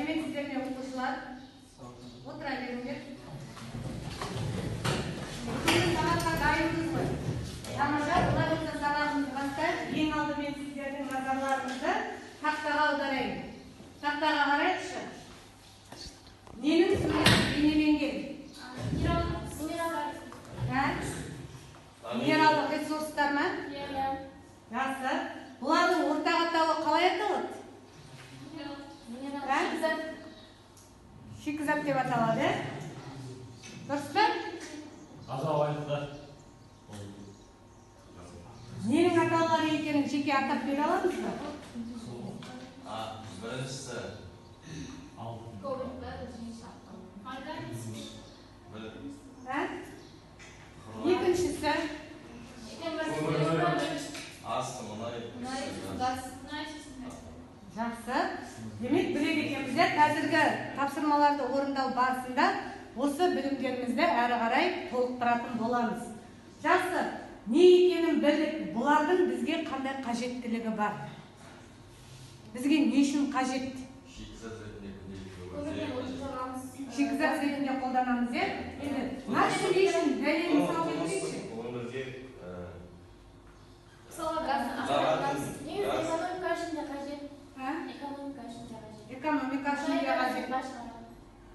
сәлеметсіздер ме оқушылар? Отыра беріңдер. Бүгін сабаққа дайынсыз ғой. Тамаша, бұлар осы сабағымызды бастайық. Ең алдымен сіздердің назарларыңызды тақтаға аударайын. Тақтаға қарайықшы. Ненің суреті бейнеленген? Минералдық ресурстар ма? Жақсы. Бұлардың ортақ атауы қалай аталады? Шикізат деп аталады. Дұрыс па? Ненің атаулары екенін жеке атап бере аламыз ба? Біріншісі екіншісі асты мұнай. Жақсы. Демек біледі екенбіздер қазіргі тапсырмаларды орындау барысында осы білімдерімізді әрі қарай толықтыратын боламыз. Жақсы. Не екенін білдік, бұлардың бізге қандай қажеттілігі бар? Бізге не үшін қажет? Шикізат ретінде қолданамыз, е? Нақты не үшін? Дәлелін салып кетейікші. Экономика үшін де қажет.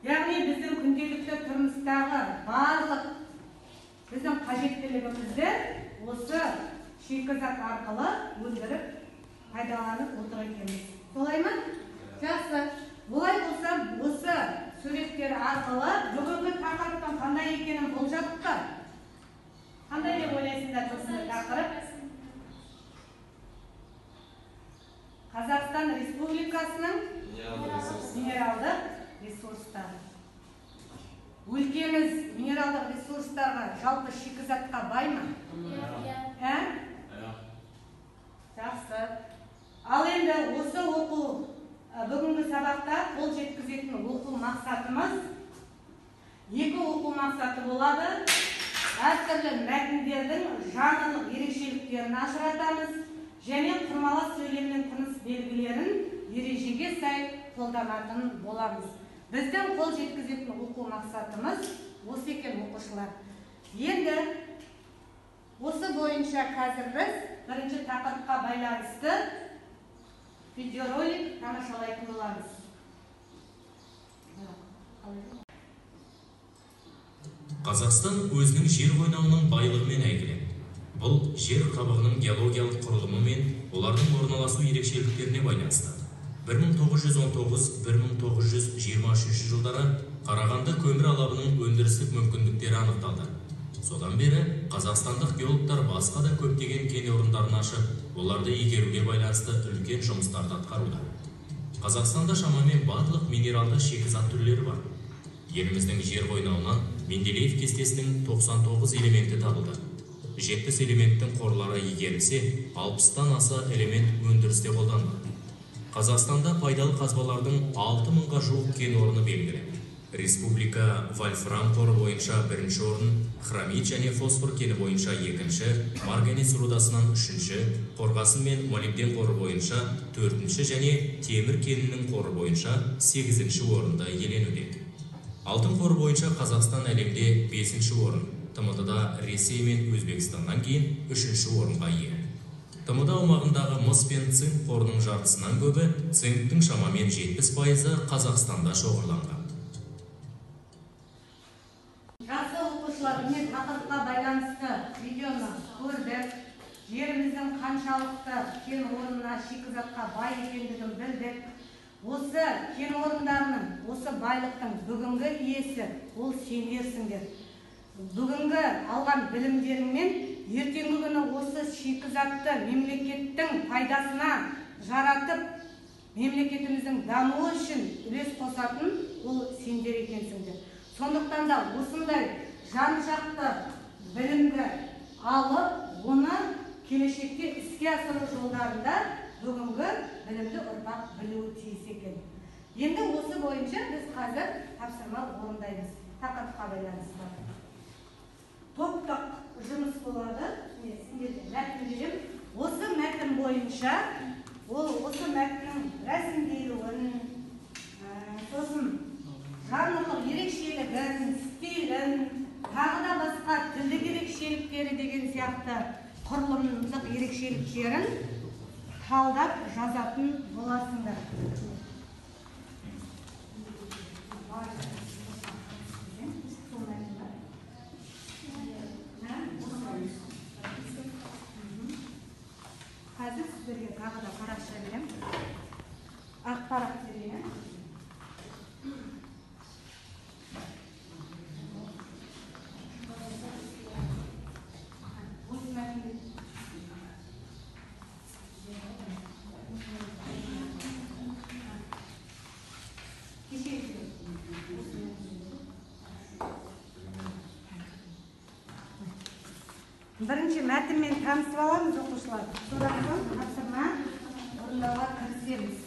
Яғни біздің күнделікті тұрмыстағы барлық біздің қажеттілігімізді осы шикізат арқылы өндіріп пайдаланып отыр екенбіз. Солай ма? Жақсы. Бұлай болса, осы суреттер арқылы бүгінгі тақырыптың қандай екенін болжадық па? Қандай деп ойлайсыңдар осындай тақырып? Қазақстан Республикасының минералдық ресурстары. Өлкеміз минералдық ресурстарға, жалпы шикізатқа бай ма? Жақсы. Ал енді осы бүгінгі сабақта қол жеткізетін оқу мақсатымыз екі оқу мақсаты болады. Әртүрлі мәтіндердің жанрлық ерекшеліктерін ажыратамыз және құрмалас сөйлем мен тыныс белгілерін ережеге сай қолданатын боламыз. Біздің қол жеткізетін оқу мақсатымыз осы екен оқушылар. Енді осы бойынша қазір біз бірінші тақырыпқа байланысты видеоролик тамашалайтын боламыз. Қазақстан өзінің жер қойнауының байлығымен әйгілі. Бұл жер қабығының геологиялық құрылымы мен олардың орналасу ерекшеліктеріне байланысты. 1919-1923 жылдары Қарағанды көмір алабының өндірістік мүмкіндіктері анықталды. Содан бері қазақстандық геологтар басқа да көптеген кен орындарын ашып, оларды игеруге байланысты үлкен жұмыстарды атқаруда. Қазақстанда шамамен барлық минералды шикізат түрлері бар. Еліміздің жер қойнауынан Менделеев кестесінің 99 элементі табылды. 70 элементтің қорлары игерілсе, 60-тан аса элемент өндірісте қолданылды. Қазақстанда пайдалы қазбалардың 6000-ға жуық кен орны белгілі. Республика вольфрам қоры бойынша бірінші орын, хромит және фосфор кені бойынша екінші, марганец рудасынан үшінші, қорғасын мен молибден қоры бойынша төртінші және темір кенінің қоры бойынша 8-ші орында иеленуде. Алтын қоры бойынша Қазақстан әлемде 5-ші орын, ТМД-да Ресей мен Өзбекстаннан кейін 3-ші орынға ие. ТМД аумағындағы мыс пен цинк қорының жартысынан көбі, цинктің шамамен 70% Қазақстанда шоғырланған. Жақсы оқушылар, міне тақырыпқа байланысты видеоны көрдік. Жеріміздің қаншалықты кен орнына шикізатқа бай екендігін білдік. Осы кен орындарының, осы байлықтың бүгінгі иесі ол сендерсіңдер. Бүгінгі алған білімдеріңмен ертеңгі күні осы шикізатты мемлекеттің пайдасына жаратып, мемлекетіміздің дамуы үшін үлес қосатын ол сендер екенсіңдер. Сондықтан да осындай жан-жақты білімді алып, оны келешекте іске асыру жолдарында бүгінгі білімді ұрпақ білуі тиіс екен. Енді осы бойынша біз қазір тапсырма орындаймыз. Тақырыпқа байланысты. Топтық жұмыс болады. Сендерге мәтін берем. Осы мәтін бойынша, осы мәтіннің рәсімделуін, танымдық ерекшелігін, стилін, тағы да басқа тілдік ерекшеліктері деген сияқты құрылымдық ерекшеліктерін талдап жазатын боласыңдар. Қазір сіздерге тағы да парақша берем. Ақпарат берейін. Бірінші мәтінмен танысып аламыз оқушылар. Содан соң тапсырма орындауға кірісеміз.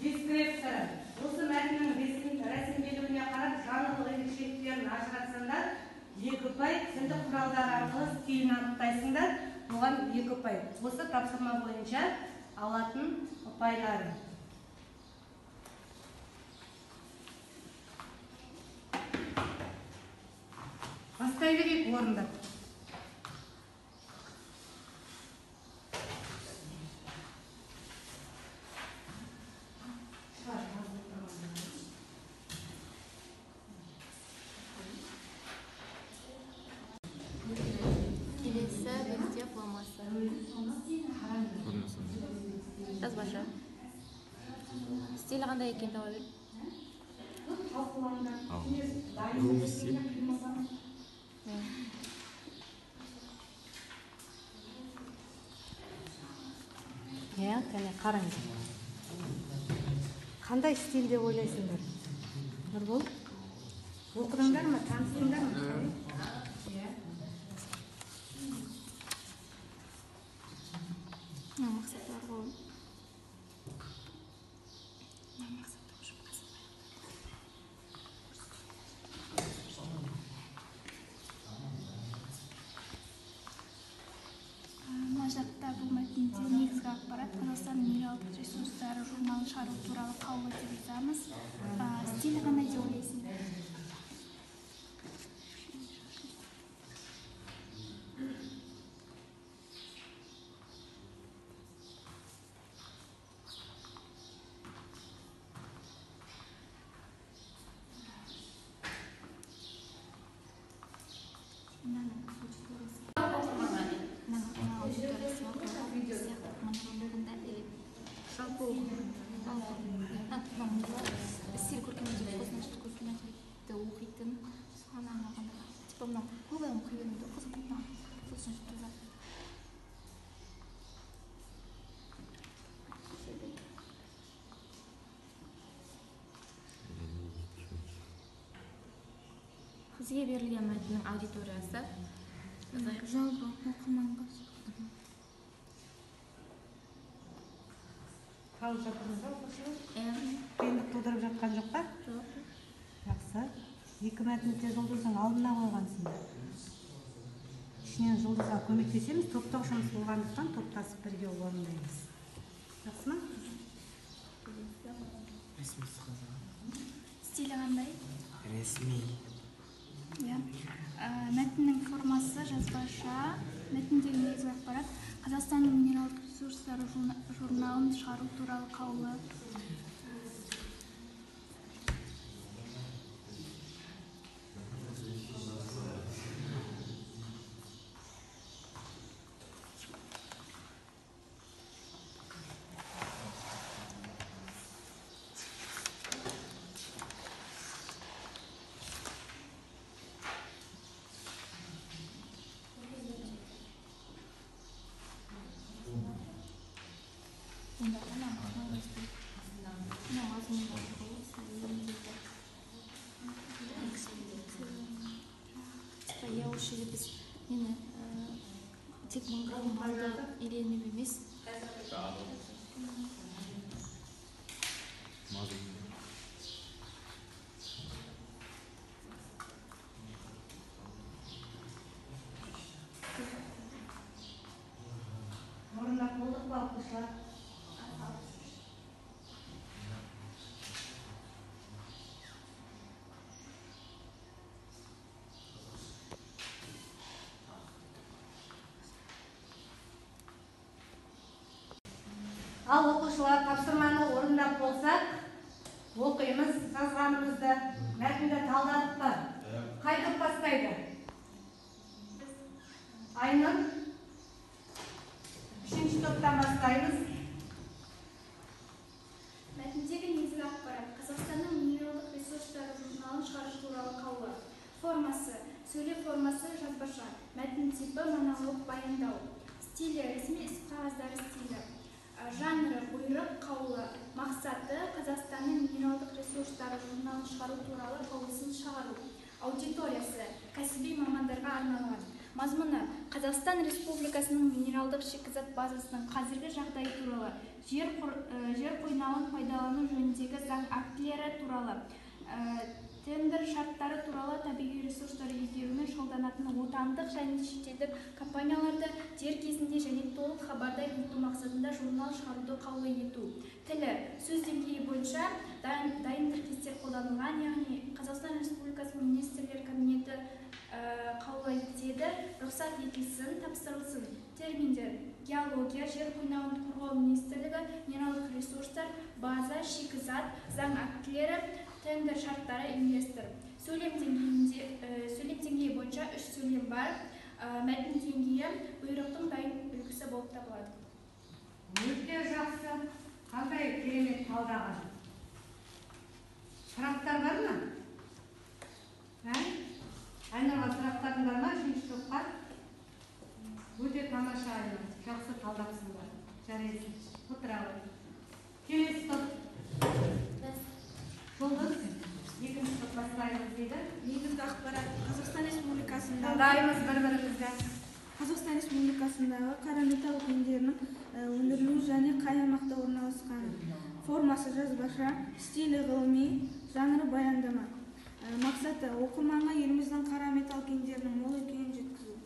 Дискрепция. Осы мәтіннің рәсімделуіне қарап жанрлық ерекшеліктерін ажыратсаңдар, 2 ұпай, тілдік құралдар арқылы стилін анықтайсыңдар. Оған 2 ұпай. Осы тапсырма бойынша алатын ұпайлары. Бастай берейік орындап. Жазбаша. Стилі қандай екен тауа бер. Кәне қараңыз. Қандай стиль деп ойлайсыңдар? Нұрбол? Оқыдыңдар ма? Таныстыңдар ма? Мақсаттар ғой. Құжатта бұл мәтінде негізгі ақпарат Қазақстан минералдық ресурстары журналын шығару туралы қаулы деп жазамыз. Стилі қандай деп ойлайсыңдар? Стиль көркемдік қосынашты көркемдікті оқитын соған арналғанда типа мынау көбай оқи бермейді қызық қосынашты жазады. Сізге берілген мәтіннің аудиториясы Жалпы оқырманға. Қалып жатырмыз ба оқушылар? Қиындық тудырып жатқан жоқ па? Жоқ. Жақсы. 2 мәтінде жұлдыздың алдына қойғансыңдар. Ішінен жұлдызға көмектесеміз, топтық жұмыс болғандықтан топтасып бірге орындаймыз. Жақсы ма? Стилі қандай? Ресми. Мәтіннің формасы жазбаша. Мәтіндегі негізгі ақпарат Қазақстанның минералдық ресурстары журналын шығару туралы қаулы. Я осы жерде біз мені тек мыңғырған балды үйреніп емес. Ал оқушылар тапсырманы орындап болсақ, оқимыз, жазғанымызды, мәтінді талдадық па? Қай топ бастайды? Айнұр, 3-ші топтан бастаймыз. Мәтіндегі негізгі ақпарат Қазақстанның минералдық ресурстары журналын шығару туралы қаулы. Формасы, сөйлем формасы жазбаша, мәтін типі монолог баяндау, стилі ресми іс қағаздары стилі, жанры бұйрық қаулы, мақсаты Қазақстанның минералдық ресурстары журналын шығару туралы қаулысын шығару, аудиториясы кәсіби мамандарға арналған, мазмұны Қазақстан Республикасының минералдық шикізат базасының қазіргі жағдайы туралы, жер қойнауын пайдалану жөніндегі заң актілері туралы, тендер шарттары туралы, табиғи ресурстар игерумен шұғылданатын отандық және шетелдік компанияларды дер кезінде және толық хабардар ету мақсатында журнал шығаруды қаулы ету. Тілі сөз деңгейі бойынша дайын тіркестер қолданылған, яғни Қазақстан Республикасының министрлер кабинеті қаулы етеді, рұқсат етілсін, тапсырылсын. Терминдер: геология, жер қойнауын қорғау министрлігі, минералдық ресурстар, база, шикізат, заң актілері, тендер шарттары, инвестор. Сөйлем деңгейі бойынша 3 сөйлем бар. Мәтін деңгейі бұйрықтың дайын үлгісі болып табылады. Өте жақсы. Қандай керемет талдаған. Сұрақтар бар ма? Айнұрға сұрақтардың бар ма? 3-ші топқа? Өте тамаша Айнұр. Жақсы талдапсыңдар. Жарайсың. Отыра ғой. Келесі топ. Жолдыз, 2-ші топ бастаймыз дейді. Негізгі ақпарат Қазақстан Республикасында Тыңдаймыз бір-бірімізді. Қазақстан Республикасындағы қара металл кендерінің өндірілуі және қай аймақта орналасқаны. Формасы жазбаша, стилі ғылыми, жанры баяндама. Мақсаты оқырманға еліміздің қара металл кендерінің мол екенін жеткізу.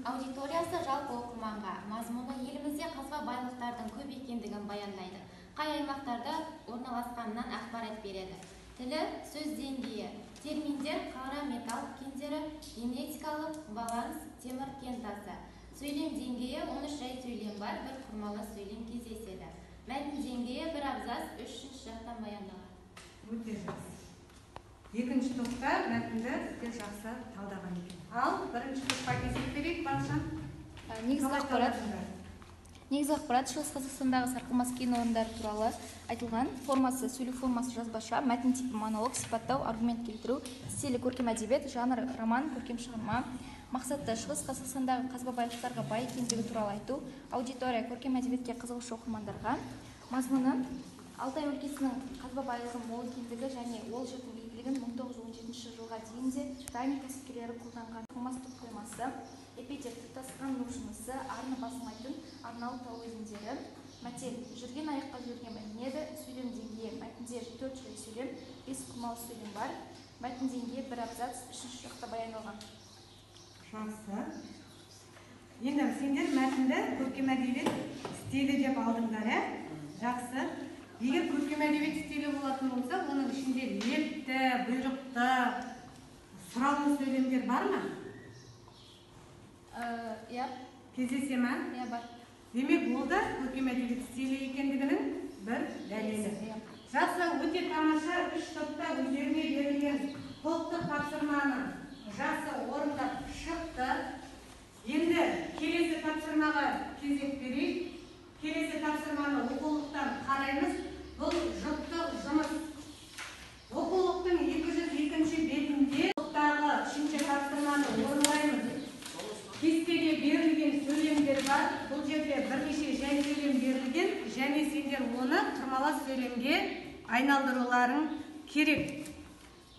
Аудиториясы жалпы оқырманға, мазмұны елімізде қазба байлықтардың көп екендігін баяндайды. Қай аймақтарда орналасқанынан ақпарат береді. Тілі сөз деңгейі. Терминдер: қара металл кендері, генетикалық баланс, темір кентасы. Сөйлем деңгейі: 13 жай сөйлем бар, бір құрмалы сөйлем кездеседі. Мәтін деңгейі: бір абзац, 3-ші жақтан баяндалады. Өте жақсы. 2-ші топта мәтінді өте жақсы талдаған екен. Ал 1-ші топқа кезек берейік, Балшан. Негізгі ақпарат Шығыс Қазақстандағы сарқылмас кен орындары туралы айтылған. Формасы, сөйлеу формасы жазбаша, мәтін типі монолог, сипаттау, аргумент келтіру, стилі көркем әдебиет, жанр роман, көркем шығарма. Мақсаты Шығыс Қазақстандағы қазба байлықтарға бай екендігі туралы айту, аудитория көркем әдебиетке қызығушы оқырмандарға. Мазмұны Алтай өлкесінің қазба байлығы мол екендігі және ол жердің игілігін 1917 жылға дейін де дайын кәсіпкерлері қолданған. Қылмас түпқоймасы, эпитет тұтасқан ну жынысы, арны басылмайтын арналы тау өзендері. Мәтел жүрген аяққа жүрген мәтінеді. Сөйлем деңгейі: мәтінде 4 жай сөйлем, 5 құрмалы сөйлем бар. Мәтін деңгейі: бір абзац, 3-ші жақта баяндалған. Жақсы. Енді сендер мәтінді көркем әдебиет стилі деп алдыңдар, жақсы. Егер көркем әдебиет стилі болатын болса, оның ішінде лепті, бұйрықты, сұраулы сөйлемдер бар ма? Кездесе ма? Бар. Демек, ол да көркем әдебиет стилі екендігінің бір дәлелі. Жақсы, өте тамаша 3 топта өздеріне берілген топтық тапсырманы жақсы орындап шықты. Енді келесі тапсырмаға кезек берейік. Келесі тапсырманы оқулықтан қараймыз. Бұл жұптық жұмыс. Оқулықтың 202-ші бетінде топтағы 3-ші тапсырманы орындаймыз. Кестеге берілген сөйлемдер бар. Бұл жерде бірнеше жай сөйлем берілген, және сендер оны құрмалас сөйлемге айналдыруларың керек.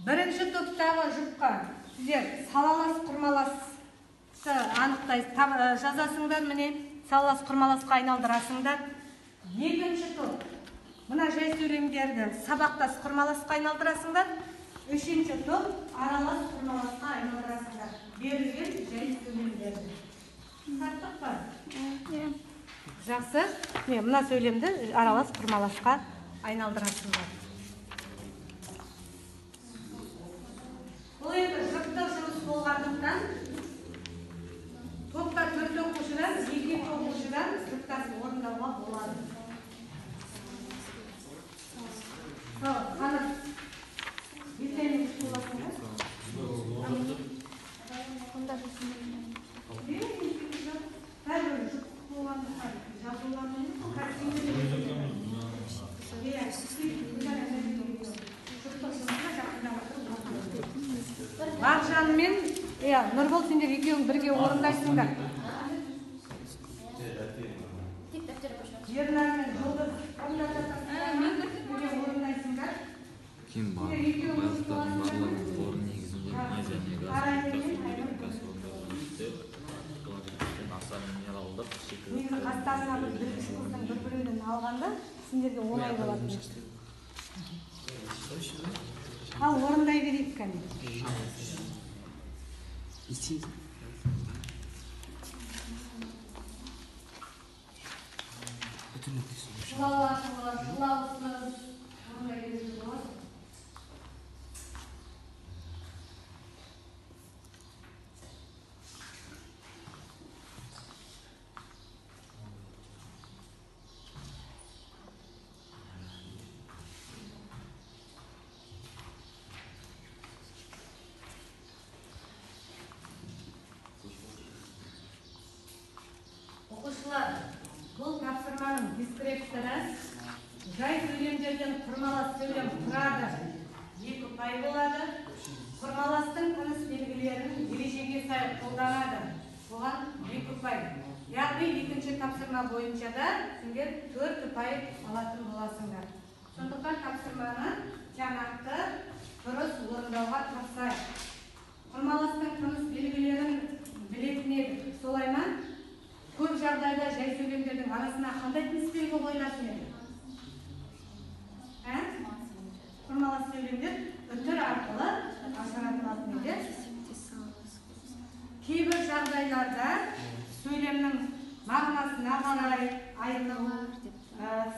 1-ші топтағы жұпқа сіздер салалас құрмаласты жазасыңдар, міне салалас құрмаласқа айналдырасыңдар. 2-ші топ мына жай сөйлемдерді сабақтас құрмаласқа айналдырасыңдар. 3-ші топ аралас құрмаласқа айналдырасыңдар. Берілген жай сөйлемдерді. Тарттық па? Жақсы. Мына сөйлемді аралас құрмаласқа айналдырасыңдар. Бұл енді жұптық жұмыс болғандықтан топта 4 оқушыдан, 2 оқушыдан жұптасын орындауға болады. Қаныр, ертеңін боласыңдар? Бақжан мен Нұрбол сендер екеуің бірге орындайсыңдар. Ернар мен Жолдыз бірге орындайсыңдар. Ким бар? Байлықтардың барлығының қоры негізінде мұнай және газ өнеркәсібі аса минералдық Негізі қастарына бір кіші қыздың бір-бірінен алғанда сендерге оңай болады. Ал орындай берейік кәне. Жылаусыз орындай берейік болады. Оқушылар, бұл тапсырманың дискрепторы жай сөйлемдерден құрмалас сөйлем құрады. 2 ұпай болады. Құрмаластың тыныс белгілерін ережеге сай қолданады. Оған 2 ұпай. Яғни екінші тапсырма бойынша да сендер 4 ұпай алатын боласыңдар. Сондықтан тапсырманы тиянақты дұрыс орындауға тырысайық. Құрмаластың тыныс белгілерін білетін едік. Солай ма? Көп жағдайда жай сөйлемдердің арасына қандай тыныс белгі қойылатын еді? Құрмалас сөйлемдер үтір арқылы ажыратылатын еді. Кейбір жағдайларда сөйлемнің мағынасына қарай айырылу,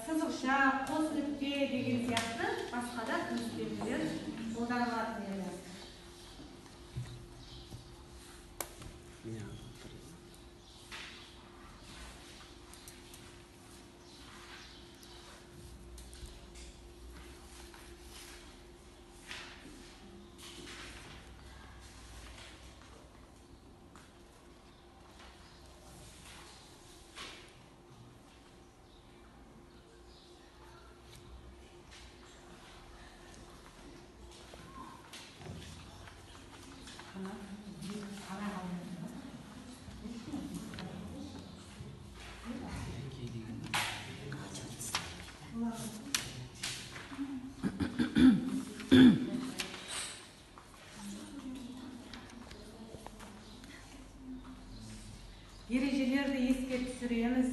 сызықша, қос нүкте деген сияқты басқа да тыныс белгілер қолданылатын еді. Ережелерді еске түсіреміз.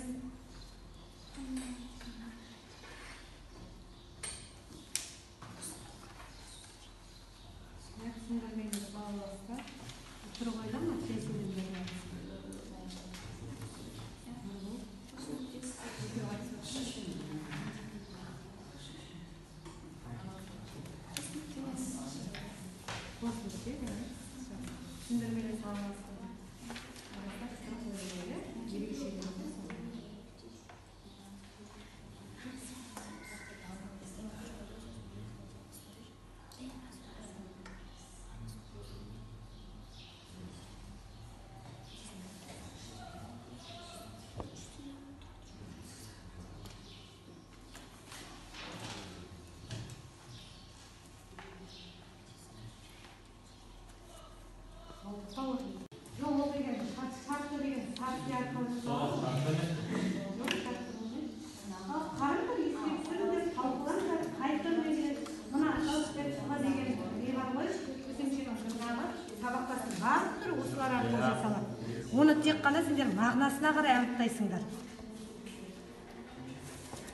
Оны тек қана сендер мағынасына қарай анықтайсыңдар.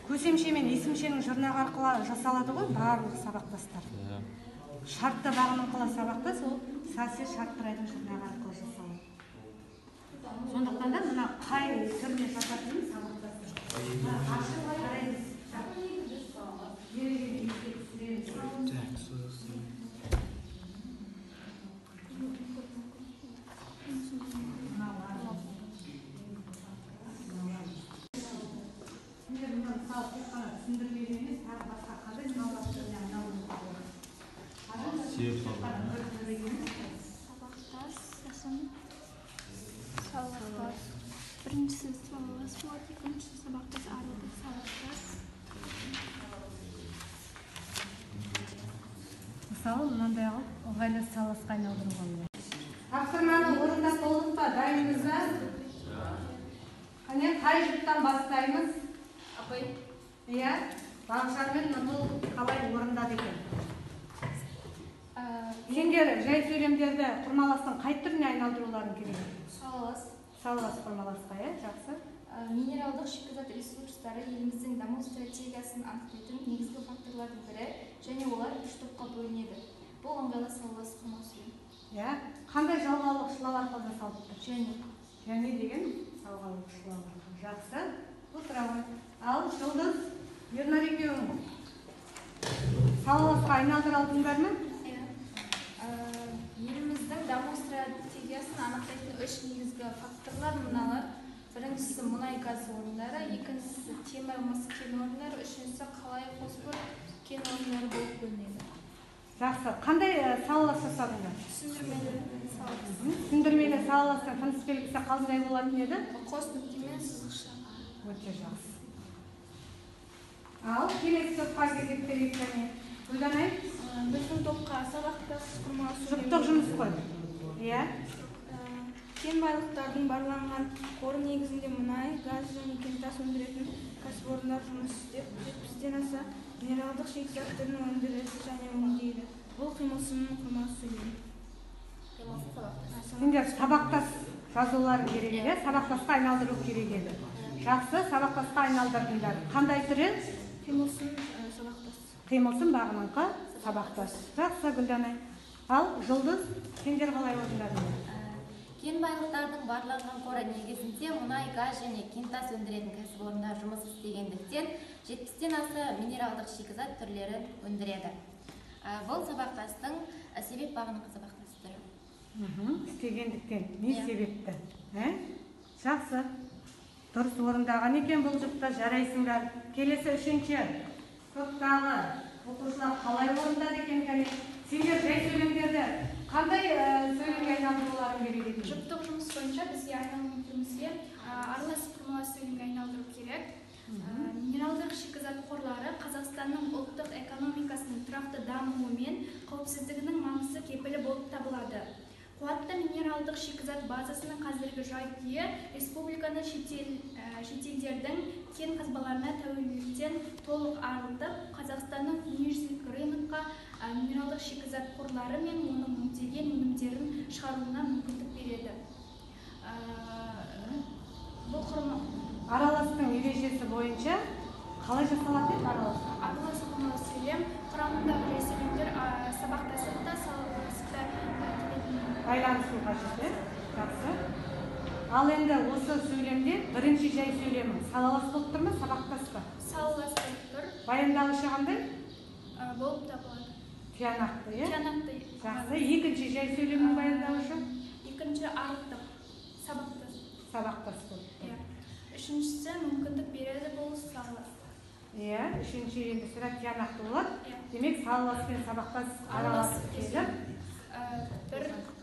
Көсемше мен есімшенің жұрнағы арқылы жасалады ғой барлық сабақтастар. Шартты бағының қыла сабақтас, ол сәсе шарттырайдың жұрнағы арқылы жасалады. Сондықтан да мына қай түріне жататынын сабақтасың. Ашып қараймыз. Сабақтас, сосын сабақтас. Біріншісі сабақтас болады, екіншісі сабақтас, аралды сабақтас. Мысалы, мынандай қылып, ыңғайлы саласқа айналдыруға болады. Тапсырманы орындап болдық па? Дайынбыз ба? Қане, қай жұптан бастаймыз? Апай, Иә, Бағжан мен Нұрмол қалай орындады екен? Сендер жай сөйлемдерді құрмаластың қай түріне айналдыруларын керек? салалас. Салалас құрмаласқа, иә, жақсы. Минералдық шикізат ресурстары еліміздің даму стратегиясын анықтайтын негізгі факторлардың бірі, және олар 3 топқа бөлінеді. Бұл ыңғайлы салалас құрма сөйлем. Иә, қандай жалғаулықшылар арқылы жасалып тұр? Және деген жалғаулықшылар арқылы. Жақсы, отыра ғой. Ал Жұлдыз, Ернар екеуің салаласқа айналдыра алдыңдар ма? еліміздің даму стратегиясын анықтайтын 3 негізгі факторлар мыналар. Біріншісі мұнай газ орындары, екіншісі темір мыс кен орындары, үшіншісі қалай фосфор кен орындары болып бөлінеді. Жақсы, қандай салалас жасадыңдар? Түсіндірмелі салаластың тыныс белгісі қандай болатын еді? Қос нүктемен сызықша. Өте жақсы. Ал келесі топқа кезек берейік және. Гүлданай? Біздің топқа сабақтас құрма Жұптық жұмыс қой. Иә? Кен байлықтардың барланған қоры негізінде мұнай, газ және кентас өндіретін кәсіпорындар жұмыс істеп, 70-ден аса минералдық шикізат түрін өндіреді және өңдейді. Бұл қимылсының құрма сөйлем. Сендер сабақтас жазуларын керек еді, сабақтасқа айналдыру керек еді. Жақсы, сабақтасқа айналдырдыңдар. Қандай түрі? Қимылсын сабақтас. Қимылсын бағыныңқы сабақтас. Жақсы, Гүлданай. Ал Жұлдыз, сендер қалай орындадыңдар? Кен байлықтардың барланған қоры негізінде мұнай, газ және кентас өндіретін кәсіпорындар жұмыс істегендіктен 70-ден аса минералдық шикізат түрлерін өндіреді. Бұл сабақтастың себеп бағыныңқы сабақтас түрі. Істегендіктен не себепті? Жақсы. Дұрыс орындаған екен бұл жұпта, жарайсыңдар. Келесі үшінші топтағы оқушылар қалай орындады екен кәне? Сендер жай сөйлемдерді қандай сөйлемге айналдыруларын керек еді? Жұптық жұмыс бойынша бізге айналымымызге аралас құрмалас сөйлемге айналдыру керек. Минералдық шикізат қорлары Қазақстанның ұлттық экономикасының тұрақты дамуы мен қауіпсіздігінің маңызды кепілі болып табылады. Қуатты минералдық шикізат базасының қазіргі жай-күйі республиканы шетелдердің кен қазбаларына тәуелділіктен толық арылтып, Қазақстанның дүниежүзілік рынокқа минералдық шикізат қорлары мен оның өңделген өнімдерін шығаруына мүмкіндік береді. Бұл құрма Араластың ережесі бойынша қалай жасалатын еді аралас? Аралас құрмалас сөйлем құрамындағы жай сөйлемдер сабақтастықта, салаластықта байланысу қажет, жақсы. Ал енді осы сөйлемде бірінші жай сөйлемі салалас болып тұр ма, сабақтас па? салалас болып тұр. Баяндауышы қандай? Болып табылады. Тиянақты, иә? Тиянақты. Жақсы. Екінші жай сөйлемнің баяндауышы? Екінші арықтық, сабақтас. Сабақтас болып тұр. Үшіншісі мүмкіндік береді, бұл салалас. Иә, үшінші енді сірә тиянақты болады. Демек, салалас пен сабақтас аралас келіп,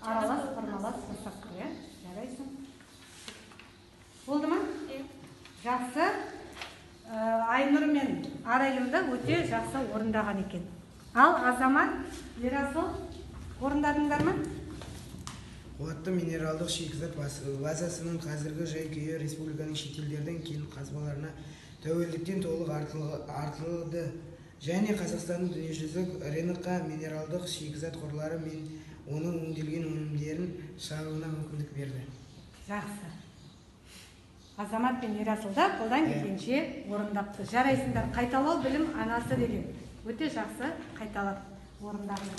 аралас, құрмалас жасап қоя. Жарайсың. Болды ма? Жақсы. Айнұр мен Арайлымда өте жақсы орындаған екен. Ал Азамат, Ерасыл, орындадыңдар ма? Қуатты минералдық шикізат базасының қазіргі жай-күйі республиканың шетелдердің кен қазбаларына тәуелділіктен толық артылды және Қазақстанның дүниежүзілік рынокқа минералдық шикізат қорлары мен оның өңделген өнімдерін шығаруына мүмкіндік берді. Жақсы. Азамат пен Ерасылда қолдан келгенше орындапты. Жарайсыңдар. Қайталау білім анасы деген. Өте жақсы қайталап. орындалды.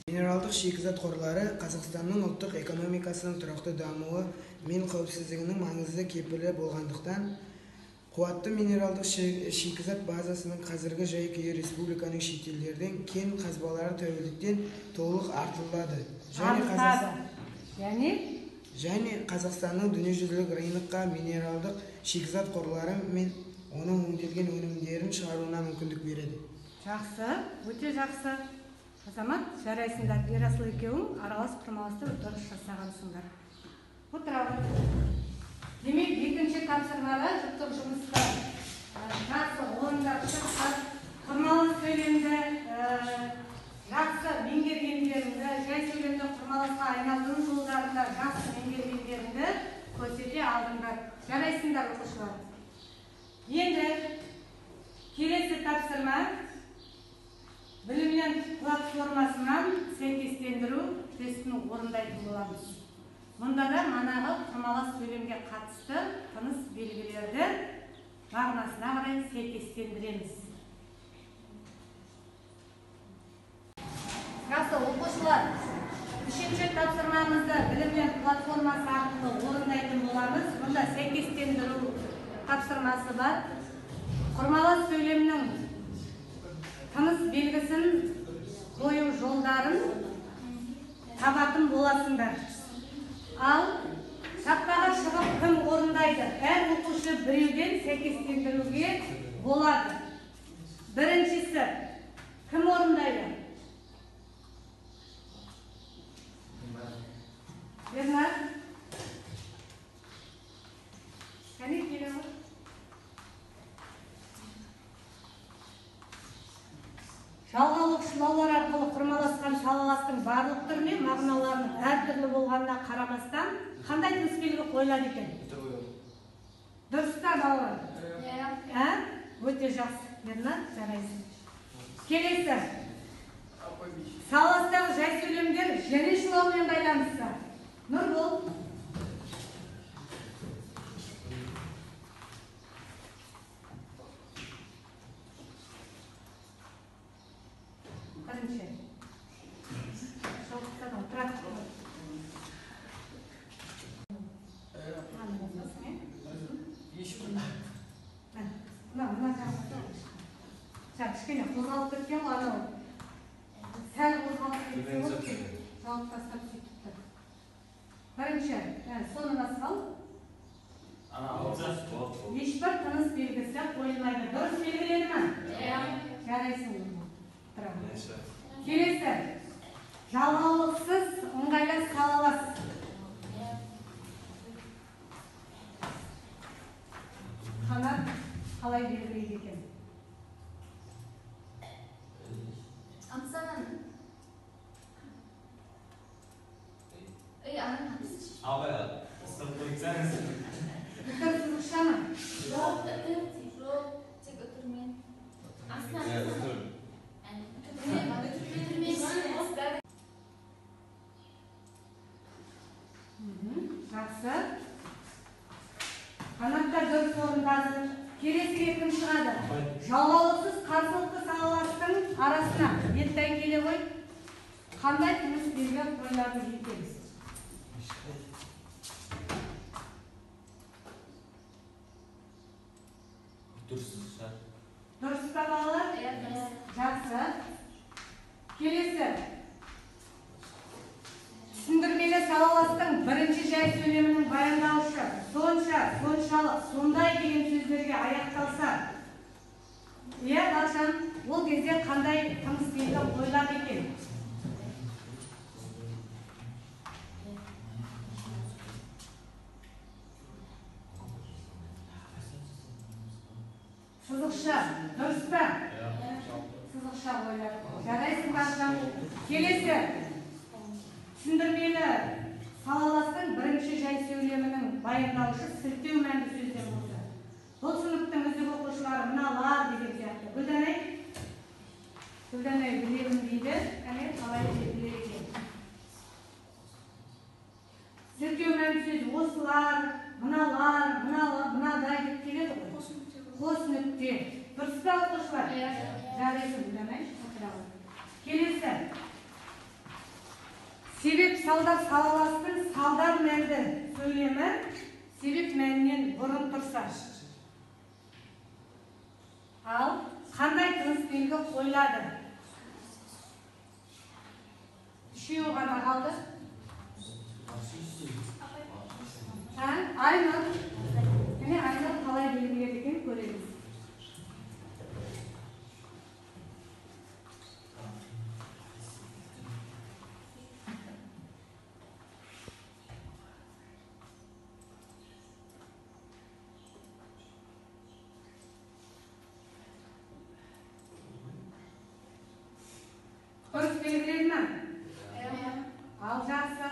Минералдық шикізат қорлары Қазақстанның ұлттық экономикасының тұрақты дамуы мен қауіпсіздігінің маңызды кепілі болғандықтан, қуатты минералдық шикізат базасының қазіргі жай-күйі республиканың шетелдерден кен қазбалары тәуелділіктен толық артылады. Және Қазақстанның дүниежүзілік рынокқа минералдық шикізат қорлары мен оның өңделген өнімдерін шығаруына мүмкіндік береді. Жақсы, өте жақсы. Азамат, жарайсыңдар, Ерасыл екеуің аралас құрмаласты дұрыс жасағансыңдар. Отыралым. Демек, екінші тапсырмада жұптық жұмыста жақсы орындар құрмалас сөйлемді, жақсы меңгергендеріңді, жай сөйлемді құрмаласқа айналдыру жолдарында жақсы меңгергендеріңді көрсете алдыңдар. Жарайсыңдар, оқушылар. Енді келесі тапсырма білімнен платформасынан сәйкестендіру тестін орындайтын боламыз. Мұнда да манағы құрмалас сөйлемге қатысты тыныс белгілерді мағынасына қарай сәйкестендіреміз. Жақсы, оқушылар, үшінші тапсырмамызды білімнен платформасы арқылы орындайтын боламыз. Мұнда сәйкестендіру тапсырмасы бар. Құрмалас сөйлемнің тыныс белгісін қою жолдарын табатын боласыңдар. Ал тақтаға шығып кім орындайды? Әр оқушы біреуден сәйкестендіруге болады. Біріншісі кім орындайды? Бернар? Кәне келе ғой? Жалғалық шылаулар арқылы құрмаласқан шалаластың барлық түріне мағыналарының әртүрлі болғанына қарамастан қандай тыныс белгі қойылады екен? Дұрыс та балалар? Өте жақсы. Бернар, жарайсың. Келесі. Салаластағы жай сөйлемдер және шылаумен байланысты. Нұрбол. Кішкене қозғалып кеткен ғой, анау сәл қозғалып кеткен ғой, жауып тастап сөйтіпті. Бірінші, соны басқал. Ешбір тыныс белгісі қойылмайды. Дұрыс белгіледі ме? Жарайсың. Келесі, жалғаулықсыз ыңғайлас салалас. Қанат қалай белгілейді екен? Амсанан. Аны қатысыш. Абай, ұстап қойсаңыз. Үтір сызықша ма? Жоқ, тек үтірмен. Жақсы. Қанаттар дұрыс орындады. Келесіге кім шығады? Жалғаулықсыз қарсылықты салаластың арасына беттен келе ғой. Қандай тыныс белгі қойылады жетеміз? Дұрыс па балалар? Жақсы. Келесі. Түсіндірмелі салаластың бірінші жай сөйлемінің баяндаушы соншалық, сондай деген сөздерге аяқталса, Бақшан, ол кезде қандай тыныс белгі қойылады екен? Сызықша, дұрыс па? Сызықша қойылады. Жарайсың Бақшан. Келесі. Түсіндірмелі салаластың бірінші жай сөйлемінің баяндаушы сілтеу мәнді сөздер болды. Бұл сыныптың үздік оқушылары мыналар деген сияқты. Гүлданай білемін дейді, кәне қалай білер екен. Сілтеу мәнді сөз осылар, мыналар, мынадай деп келеді ғой. Қос нүкте. Дұрыс па оқушылар? Жарайсың Гүлданай. Келесі. салдар салаластың салдар мәнді сөйлемі себеп мәнінен бұрын тұрса. Ал қандай тыныс белгі қойылады? Үшеуі ғана қалды. Айнұр. Міне Айнұр қалай белгіледі екен көреміз. Дұрыс белгіледі ме? Ал жақсы.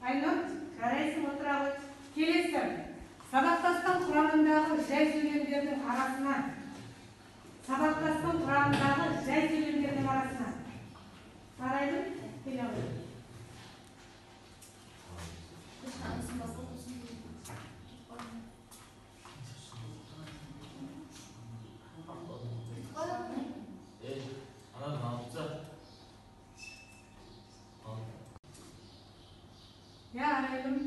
Айнұр, жарайсың, отыра ғой. Келесі. Сабақтасқан құрамындағы жай сөйлемдердің арасына. Сабақтасқан құрамындағы жай сөйлемдердің арасына. Қарайды? Келе ғой. Арайлым.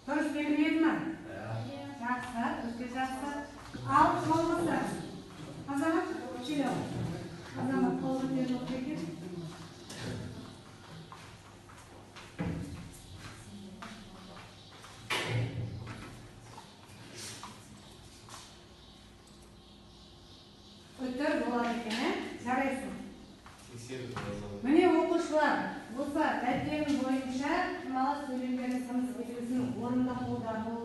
Дұрыс белгіледі ме? Жақсы, өте жақсы. Ал қолғысы. Азамат, келе. Азамат қолғы тез оқы екен. Өтір болады екен, жарайсың. Міне оқушылар. Осы дәптердің бойынша жұмалы сөйлемдердің тыныс белгісін орынды қолдану,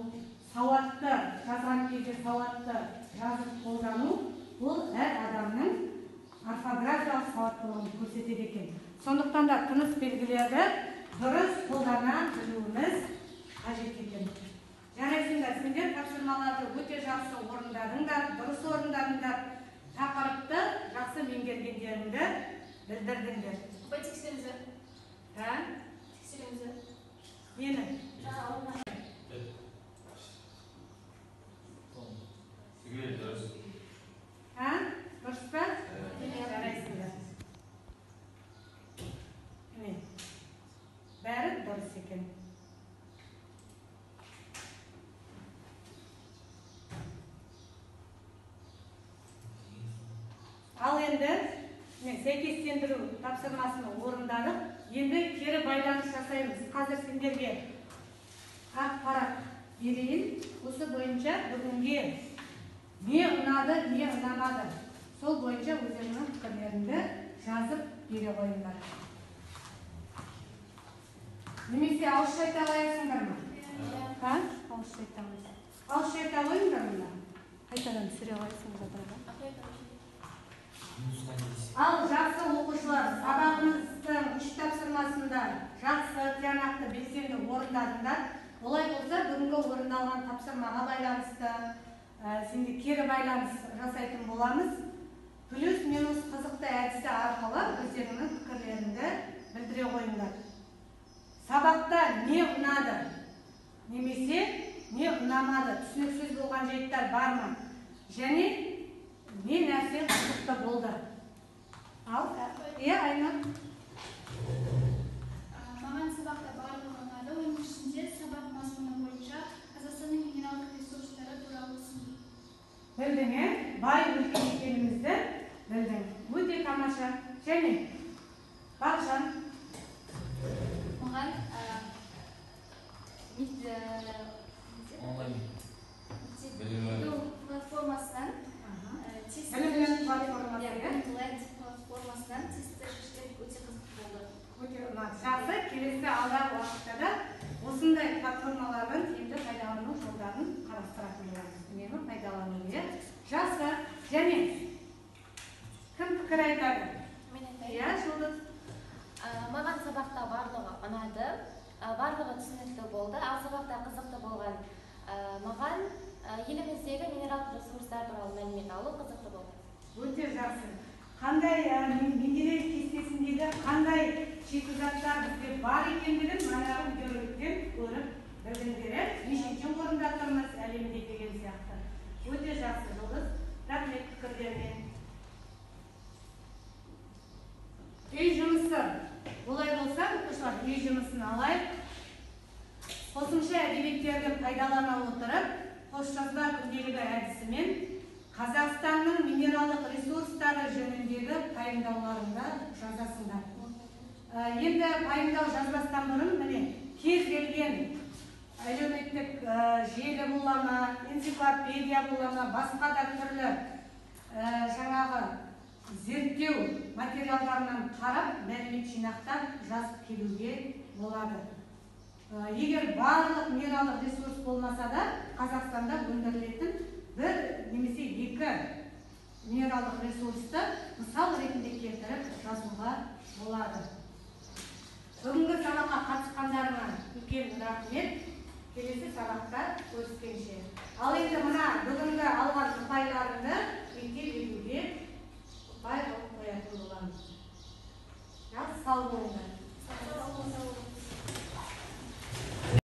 сауатты, жазған кезде сауатты жазып қолдану, бұл әр адамның орфографиялық сауаттылығын көрсетеді екен. Сондықтан да тыныс белгілерді дұрыс қолдана білуіміз қажет екен. Жарайсыңдар, сендер тапсырмаларды өте жақсы орындадыңдар, дұрыс орындадыңдар, тақырыпты жақсы меңгергендеріңді білдірдіңдер. Тексеріңіздер. Тексереміздер. Нені? Дұрыс па? Жарайсыңдар. Бәрі дұрыс екен. Ал енді сәйкестендіру тапсырмасын орындадық. Енді кері байланыс жасаймыз. Қазір сендерге ақпарат берейін. Осы бойынша бүгінге не ұнады, не ұнамады. Сол бойынша өздерінің пікірлеріңді жазып бере қойыңдар. Немесе ауызша айта аласыңдар ма? Ауызша айта аласың. Ауызша айта аласыңдар ма? Қайтадан түсіре аласыңдар ма? Ал жақсы оқушылар, сабағымыздың 3 тапсырмасында жақсы, тиянақты, белсенді орындадыңдар. Олай болса, бүгінгі орындалған тапсырмаға байланысты сенде кері байланыс жасайтын боламыз. Плюс минус қызықты әдісі арқылы өздеріңнің пікірлеріңді білдіре қойыңдар. Сабақта не ұнады, немесе не ұнамады, түсініксіз болған жайттар бар ма? Және не нәрсе қызықты болды? Ал, Айнұр. Маған сабақта барлығы ұнады. Оның ішінде сабақ мазмұны бойынша Қазақстанның минералдық ресурстары туралы түсіндім. Білдің, бай өлке екенімізді білдің. Өте тамаша. Және Бақжан. Маған платформасынан платформасынан тестті шешкен өте қызық болды. Өте жақсы. Келесі алдағы уақытта да осындай платформалардың тиімді пайдалану жолдарын қарастыратын боламыз. Үнемі пайдалану керек. Жақсы. Және кім пікір айтады? Мен айтайын. Иә, Жұлдыз. Маған сабақта барлығы ұнады, барлығы түсінікті болды. Ал сабақта қызықты болған маған еліміздегі минералдық ресурстар туралы мәлімет алу қызықты болды. Өте жақсы. Қандай Менделеев кестесіндегі қандай шикізаттар бізде бар екендігін мына видеороликтен көріп білдіңдер. Нешінші орында тұрмыз әлемде деген сияқты. Өте жақсы, Жұлдыз. Рахмет пікірлеріне. Үй жұмысы. Олай үй жұмысын алайық. Қосымша әдебиеттерді пайдалана отырып, қосжазба күнделігі әдісімен Қазақстанның минералдық ресурстары жөніндегі пайымдауларында жазасыңдар. Енді пайымдау жазбастан бұрын міне кез келген әлеуметтік желі болама, энциклопедия болама, басқа да түрлі жаңағы зерттеу материалдарынан қарап, мәлімет жинақтап жазып келуге болады. Егер барлық минералдық ресурс болмаса да, Қазақстанда өндірілетін бір немесе екі минералдық ресурсты мысал ретінде келтіріп жазуға болады. Бүгінгі сабаққа қатысқандарыңа үлкен рахмет. Келесі сабақта көріскенше. Ал енді мына бүгінгі алған ұпайларыңды мектеп етуге ұпай қоятын боламыз. Сау болыңдар.